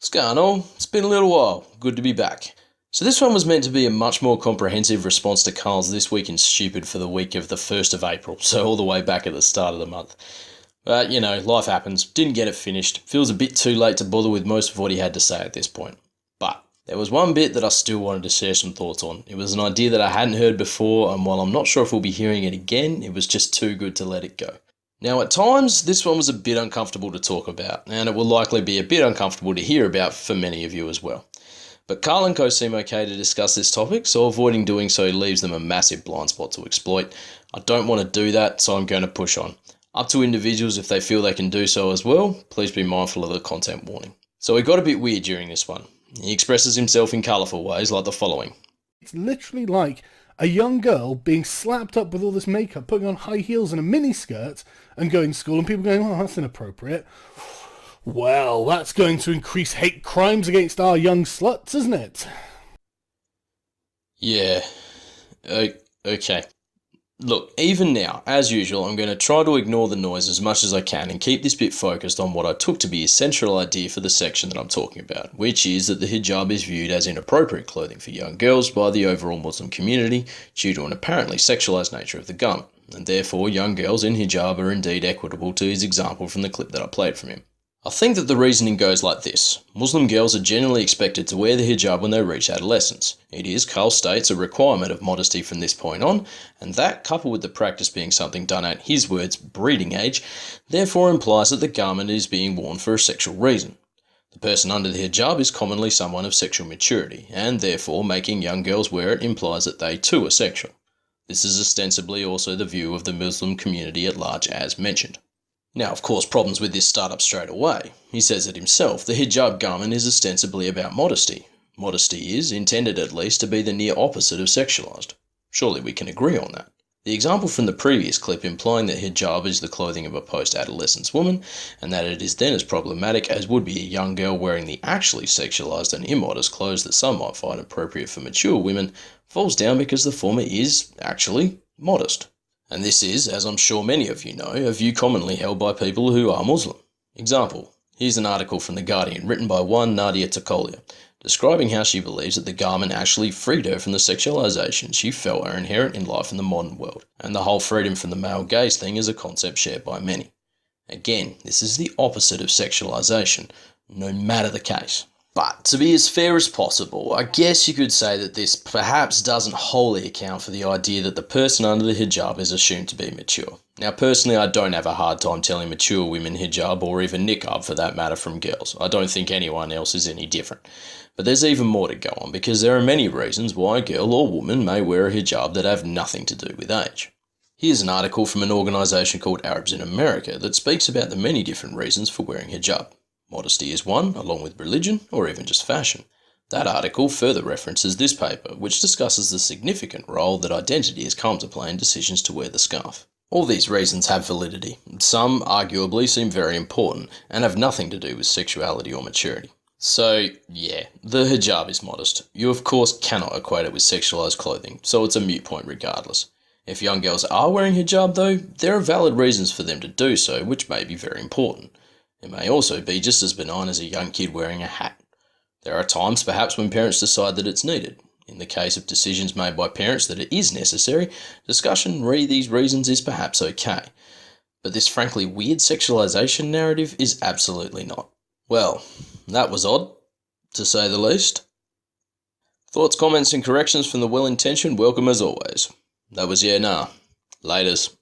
What's going on? It's been a little while. Good to be back. So this one was meant to be a much more comprehensive response to Carl's This Week in Stupid for the week of the 1st of April, so all the way back at the start of the month. But, life happens. Didn't get it finished. Feels a bit too late to bother with most of what he had to say at this point. But there was one bit that I still wanted to share some thoughts on. It was an idea that I hadn't heard before, and while I'm not sure if we'll be hearing it again, it was just too good to let it go. Now, at times, this one was a bit uncomfortable to talk about, and it will likely be a bit uncomfortable to hear about for many of you as well. But Carl and co seem okay to discuss this topic, so avoiding doing so leaves them a massive blind spot to exploit. I don't want to do that, so I'm going to push on. Up to individuals if they feel they can do so as well. Please be mindful of the content warning. So it got a bit weird during this one. He expresses himself in colourful ways like the following. It's literally like a young girl being slapped up with all this makeup, putting on high heels and a miniskirt and going to school, and people going, oh, that's inappropriate. Well, that's going to increase hate crimes against our young sluts, isn't it? Yeah. Okay. Look, even now, as usual, I'm going to try to ignore the noise as much as I can and keep this bit focused on what I took to be a central idea for the section that I'm talking about, which is that the hijab is viewed as inappropriate clothing for young girls by the overall Muslim community due to an apparently sexualised nature of the garment, and therefore young girls in hijab are indeed equitable to his example from the clip that I played from him. I think that the reasoning goes like this. Muslim girls are generally expected to wear the hijab when they reach adolescence. It is, Carl states, a requirement of modesty from this point on, and that, coupled with the practice being something done at, his words, breeding age, therefore implies that the garment is being worn for a sexual reason. The person under the hijab is commonly someone of sexual maturity, and therefore making young girls wear it implies that they too are sexual. This is ostensibly also the view of the Muslim community at large as mentioned. Now, of course, problems with this start up straight away. He says it himself, the hijab garment is ostensibly about modesty. Modesty is, intended at least, to be the near opposite of sexualised. Surely we can agree on that. The example from the previous clip implying that hijab is the clothing of a post-adolescence woman, and that it is then as problematic as would be a young girl wearing the actually sexualised and immodest clothes that some might find appropriate for mature women, falls down because the former is, actually, modest. And this is, as I'm sure many of you know, a view commonly held by people who are Muslim. Example, here's an article from The Guardian written by one Nadia Tokolia, describing how she believes that the garment actually freed her from the sexualisation she felt are inherent in life in the modern world, and the whole freedom from the male gaze thing is a concept shared by many. Again, this is the opposite of sexualisation, no matter the case. But to be as fair as possible, I guess you could say that this perhaps doesn't wholly account for the idea that the person under the hijab is assumed to be mature. Now personally, I don't have a hard time telling mature women hijab or even niqab for that matter from girls. I don't think anyone else is any different. But there's even more to go on because there are many reasons why a girl or woman may wear a hijab that have nothing to do with age. Here's an article from an organisation called Arabs in America that speaks about the many different reasons for wearing hijab. Modesty is one, along with religion, or even just fashion. That article further references this paper, which discusses the significant role that identity has come to play in decisions to wear the scarf. All these reasons have validity. Some, arguably, seem very important, and have nothing to do with sexuality or maturity. So, yeah, the hijab is modest. You of course cannot equate it with sexualised clothing, so it's a moot point regardless. If young girls are wearing hijab though, there are valid reasons for them to do so, which may be very important. It may also be just as benign as a young kid wearing a hat. There are times perhaps when parents decide that it's needed. In the case of decisions made by parents that it is necessary, discussion re these reasons is perhaps okay. But this frankly weird sexualisation narrative is absolutely not. Well, that was odd, to say the least. Thoughts, comments and corrections from the well-intentioned welcome as always. That was Yeah Nah. Laters.